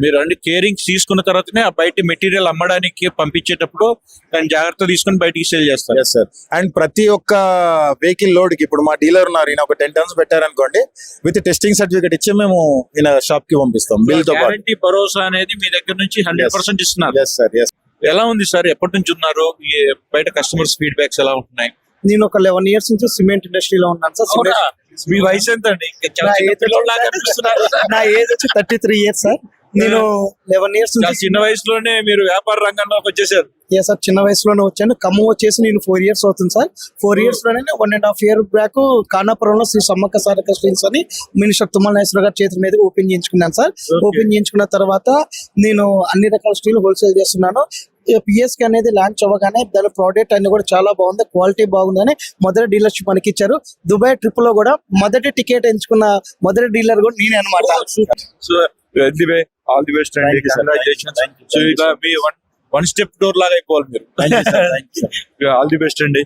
మీరు అన్ని కేరింగ్ తీసుకున్న తర్వాతనే ఆ బయట మెటీరియల్ అమ్మడానికి పంపించేటప్పుడు దాన్ని జాగ్రత్త తీసుకుని బయటికి సేల్ చేస్తారు. Yes sir. అండ్ ప్రతి ఒక్క వెహికల్ లోడ్ కి ఇప్పుడు మా డీలర్ ఉన్నారు, ఈయన ఒక 10 tons పెట్టారనుకోండి, విత్ టెస్టింగ్ సర్టిఫికేట్ ఇచ్చి మేము ఈయన షాప్ కి పంపిస్తాం బిల్ తో పాటు. గ్యారంటీ భరోసా అనేది మీ దగ్గర నుంచి 100% ఇస్తున్నారు. Yes sir. ఎస్. ఎలా ఉంది సార్? ఎప్పటి నుంచి ఉన్నారు? బయట కస్టమర్స్ ఫీడ్బ్యాక్స్ ఎలా ఉంటున్నాయి? నేను ఒక 11 years నుంచి సిమెంట్ ఇండస్ట్రీలో ఉన్నాను సార్. అవునా? మీ వయసు ఎంత అండి? నా ఏజ్ వచ్చి 33 years సార్. నేను 11 years చాలా నుంచి చిన్న వయసులోనే మీరు వ్యాపార రంగంలోకి వచ్చేసారు. సార్ చిన్న వయసులోనే వచ్చాను. ఖమ్మం వచ్చేసి నేను 4 years అవుతుంది సార్. 4 years లోనే 1.5 year బ్యాక్ ఖానాపురంలో శ్రీ సమ్మక్క సారక్క స్టీల్స్ అని మినిస్టర్ తుమ్మల నాగేశ్వర గారి చేతుల మీద ఓపెన్ చేయించుకున్నాను సార్. ఓపెన్ చేయించుకున్న తర్వాత నేను అన్ని రకాల స్టీల్ హోల్సేల్ చేస్తున్నాను. పిఎస్కి అనేది లాంచ్ అవ్వగానే దాని ప్రోడక్ట్ అన్ని కూడా చాలా బాగుంది, క్వాలిటీ బాగుందని మొదటి డీలర్షిప్ మనకి ఇచ్చారు. దుబాయ్ ట్రిప్ లో కూడా మొదటి టికెట్ ఎంచుకున్న మొదటి డీలర్ కూడా నేనే అనమాట. So anyway all the best అండి, కంగ్రాచులేషన్స్. సో ఇలా మీ వన్ స్టెప్ డోర్ లాగా అయిపోవాలి మీరు. ఆల్ ది బెస్ట్ అండి.